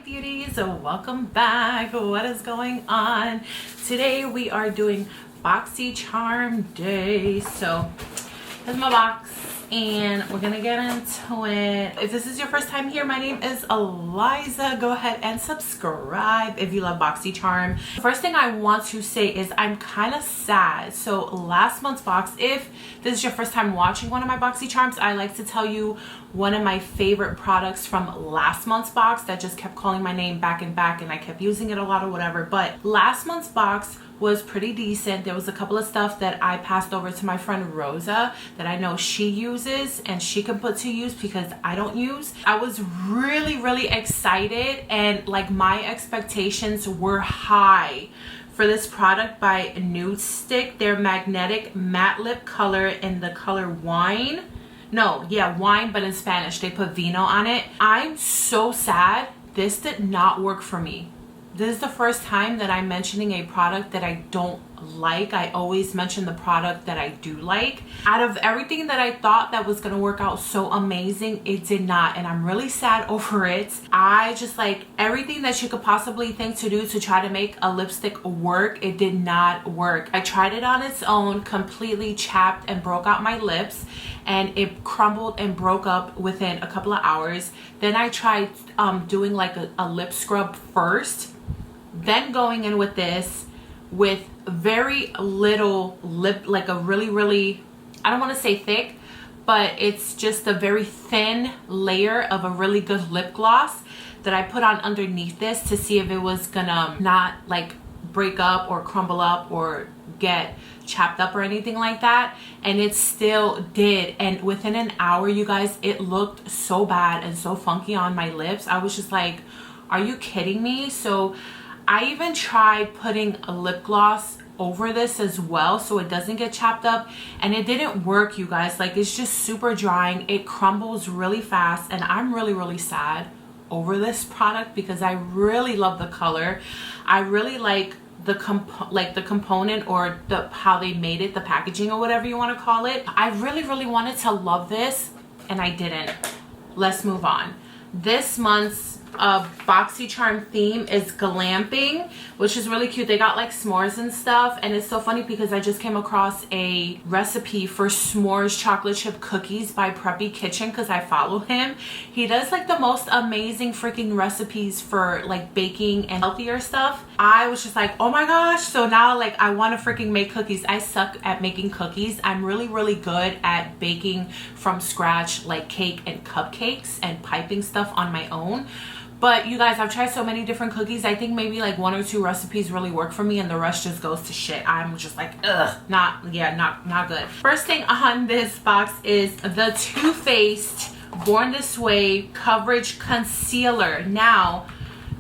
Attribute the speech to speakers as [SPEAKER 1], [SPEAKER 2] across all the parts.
[SPEAKER 1] beauties, welcome back. What is going on? Today we are doing BoxyCharm day. So here's my box and we're gonna get into it. If this is your first time here, my name is Eliza. Go ahead and subscribe if you love BoxyCharm. First thing I want to say is I'm kind of sad. So last month's box, if this is your first time watching one of my BoxyCharms, I like to tell you one of my favorite products from last month's box that just kept calling my name back and back and I kept using it a lot or whatever. But last month's box was pretty decent. There was a couple of stuff that I passed over to my friend Rosa that I know she uses and she can put to use because I don't use. I was really excited and like my expectations were high for this product by Nude Stick. Their magnetic matte lip color in the color wine. No, yeah, wine, but in Spanish they put vino on it. I'm so sad this did not work for me. This is the first time that I'm mentioning a product that I don't like. I always mention the product that I do like. Out of everything that I thought that was gonna work out so amazing, it did not, and I'm really sad over it. I just like everything that you could possibly think to do to try to make a lipstick work, it did not work. I tried it on its own, completely chapped and broke out my lips, and it crumbled and broke up within a couple of hours. Then I tried doing like a lip scrub first, then going in with this with very little lip, like a really, I don't want to say thick, but it's just a very thin layer of a really good lip gloss that I put on underneath this to see if it was gonna not like break up or crumble up or get chapped up or anything like that, and it still did. And within an hour, you guys, it looked so bad and so funky on my lips. I was just like, are you kidding me? So I even tried putting a lip gloss over this as well so it doesn't get chapped up, and it didn't work, you guys. Like, it's just super drying, it crumbles really fast, and I'm really sad over this product because I really love the color. I really like the component or how they made it, the packaging or whatever you want to call it. I really wanted to love this and I didn't. Let's move on. This month's BoxyCharm theme is glamping, which is really cute. They got like s'mores and stuff, and it's so funny because I just came across a recipe for s'mores chocolate chip cookies by Preppy Kitchen because I follow him. He does like the most amazing freaking recipes for like baking and healthier stuff. I was just like, oh my gosh. So now like I want to freaking make cookies. I suck at making cookies. I'm really good at baking from scratch, like cake and cupcakes and piping stuff on my own. But you guys, I've tried so many different cookies. I think maybe like 1 or 2 recipes really work for me and the rest just goes to shit. I'm just like, ugh, not good. First thing on this box is the Too Faced Born This Way Coverage Concealer. Now,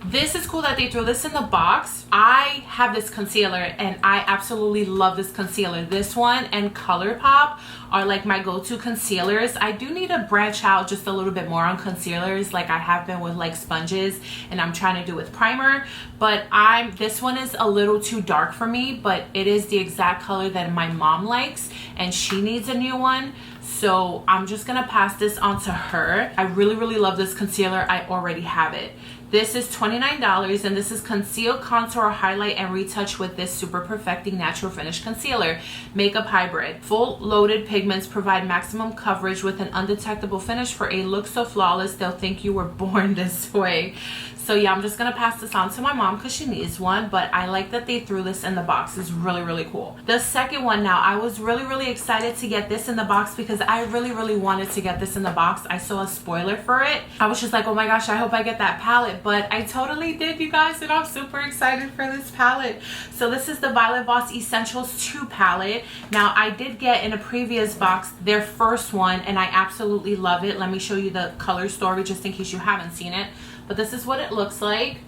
[SPEAKER 1] this is cool that they threw this in the box. I have this concealer and I absolutely love this concealer. This one and ColourPop are like my go-to concealers. I do need to branch out just a little bit more on concealers like I have been with like sponges and I'm trying to do with primer, but this one is a little too dark for me, but it is the exact color that my mom likes and she needs a new one. So I'm just gonna pass this on to her. I really love this concealer. I already have it. This is $29 and this is Conceal, Contour, Highlight, and Retouch with this Super Perfecting Natural Finish Concealer Makeup Hybrid. Full loaded pigments provide maximum coverage with an undetectable finish for a look so flawless they'll think you were born this way. So yeah, I'm just gonna pass this on to my mom because she needs one, but I like that they threw this in the box. It's really cool. The second one now, I was really excited to get this in the box because I really wanted to get this in the box. I saw a spoiler for it. I was just like, oh my gosh, I hope I get that palette, but I totally did, you guys, and I'm super excited for this palette. So this is the Violet Voss Essentials 2 palette. Now, I did get in a previous box their first one, and I absolutely love it. Let me show you the color story just in case you haven't seen it. But this is what it looks like.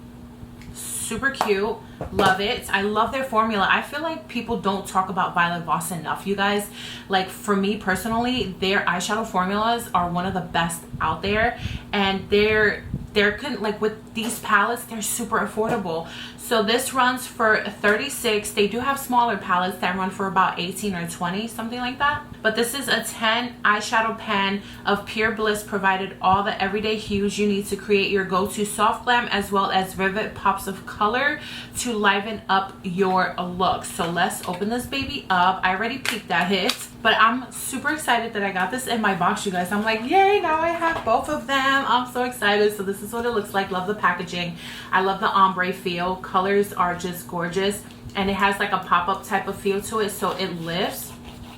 [SPEAKER 1] Super cute. Love it. I love their formula. I feel like people don't talk about Violet Voss enough, you guys. Like, for me personally, their eyeshadow formulas are one of the best out there, and their like with these palettes, they're super affordable. So this runs for $36. They do have smaller palettes that run for about $18 or $20, something like that. But this is a 10 eyeshadow pen of Pure Bliss, provided all the everyday hues you need to create your go-to soft glam, as well as vivid pops of color to liven up your look. So let's open this baby up. I already peeked at it, but I'm super excited that I got this in my box, you guys. I'm like, yay, now I have both of them. I'm so excited. So this is what it looks like. Love the packaging. I love the ombre feel. Colors are just gorgeous, and it has like a pop-up type of feel to it, so it lifts.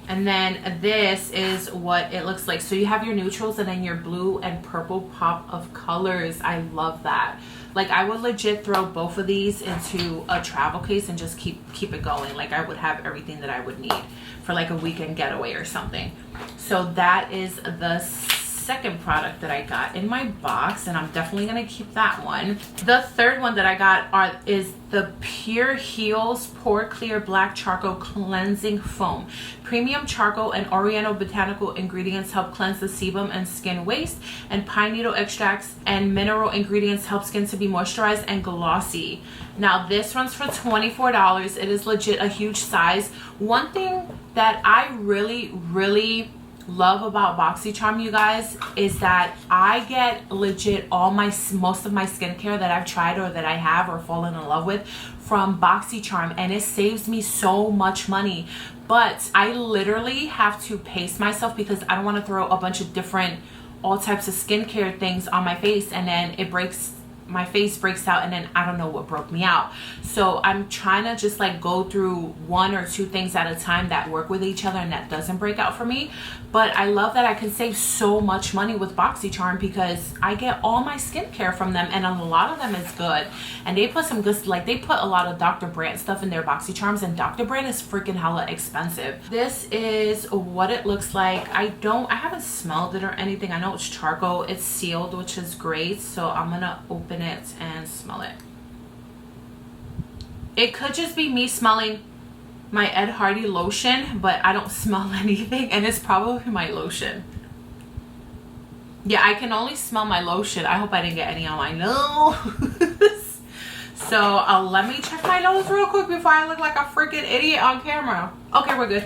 [SPEAKER 1] And then this is what it looks like. So you have your neutrals and then your blue and purple pop of colors. I love that. Like, I would legit throw both of these into a travel case and just keep it going. Like, I would have everything that I would need for like a weekend getaway or something. So that is the second product that I got in my box, and I'm definitely gonna keep that one. The third one that I got is the Pure Heals Pore Clear Black Charcoal Cleansing Foam. Premium charcoal and oriental botanical ingredients help cleanse the sebum and skin waste, and pine needle extracts and mineral ingredients help skin to be moisturized and glossy. Now this runs for $24. It is legit a huge size. One thing that I really love about BoxyCharm, you guys, is that I get legit most of my skincare that I've tried or that I have or fallen in love with from BoxyCharm, and it saves me so much money. But I literally have to pace myself because I don't want to throw a bunch of different all types of skincare things on my face and then my face breaks out, and then I don't know what broke me out. So I'm trying to just like go through one or two things at a time that work with each other and that doesn't break out for me. But I love that I can save so much money with BoxyCharm because I get all my skincare from them, and a lot of them is good. And they put some good, like they put a lot of Dr. Brandt stuff in their BoxyCharms, and Dr. Brandt is freaking hella expensive. This is what it looks like. I haven't smelled it or anything. I know it's charcoal. It's sealed, which is great. So I'm gonna open it and smell it. It could just be me smelling my Ed Hardy lotion, but I don't smell anything, and it's probably my lotion. Yeah, I can only smell my lotion. I hope I didn't get any on my nose. So let me check my nose real quick before I look like a freaking idiot on camera. Okay, we're good.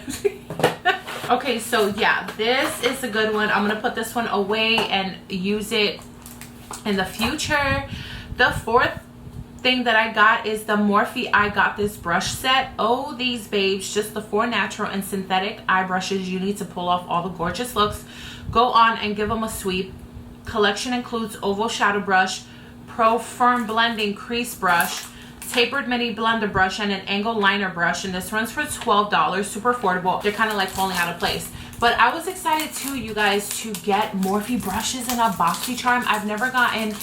[SPEAKER 1] Okay, so yeah, this is a good one. I'm gonna put this one away and use it in the future. The fourth thing that I got is the Morphe I Got This brush set. Oh, these babes, just the 4 natural and synthetic eye brushes you need to pull off all the gorgeous looks. Go on and give them a sweep. Collection includes oval shadow brush, pro firm blending crease brush, tapered mini blender brush, and an angle liner brush, and this runs for $12. Super affordable. They're kind of like falling out of place. But I was excited too, you guys, to get Morphe brushes in a BoxyCharm. I've never gotten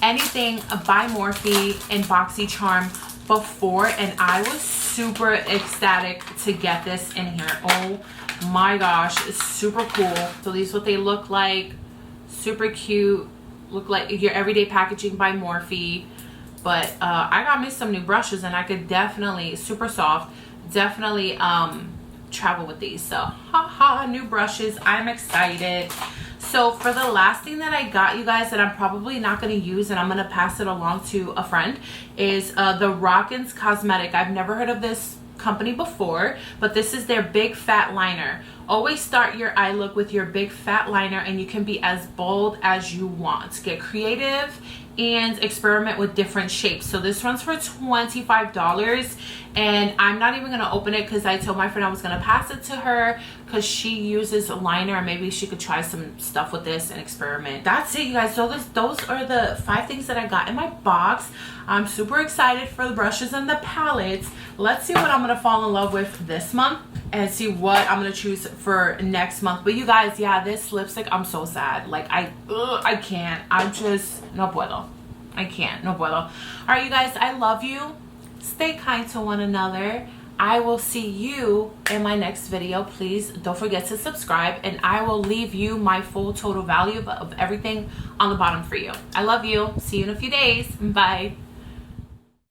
[SPEAKER 1] anything by Morphe in BoxyCharm before, and I was super ecstatic to get this in here. Oh my gosh, it's super cool. So these are what they look like. Super cute. Look like your everyday packaging by Morphe. But I got me some new brushes, and I could definitely, super soft, definitely travel with these. So haha, new brushes. I'm excited. So for the last thing that I got, you guys, that I'm probably not going to use and I'm going to pass it along to a friend, is the Rockins Cosmetic. I've never heard of this company before, but this is their big fat liner. Always start your eye look with your big fat liner, and you can be as bold as you want. Get creative and experiment with different shapes. So this runs for $25, and I'm not even gonna open it because I told my friend I was gonna pass it to her because she uses a liner, and maybe she could try some stuff with this and experiment. That's it, you guys. So those are the 5 things that I got in my box. I'm super excited for the brushes and the palettes. Let's see what I'm gonna fall in love with this month and see what I'm gonna choose for next month. But you guys, yeah, this lipstick, I'm so sad. Like I can't. I'm just no puedo. I can't. No puedo. All right, you guys, I love you. Stay kind to one another. I will see you in my next video. Please don't forget to subscribe, and I will leave you my full total value of everything on the bottom for you. I love you. See you in a few days. Bye.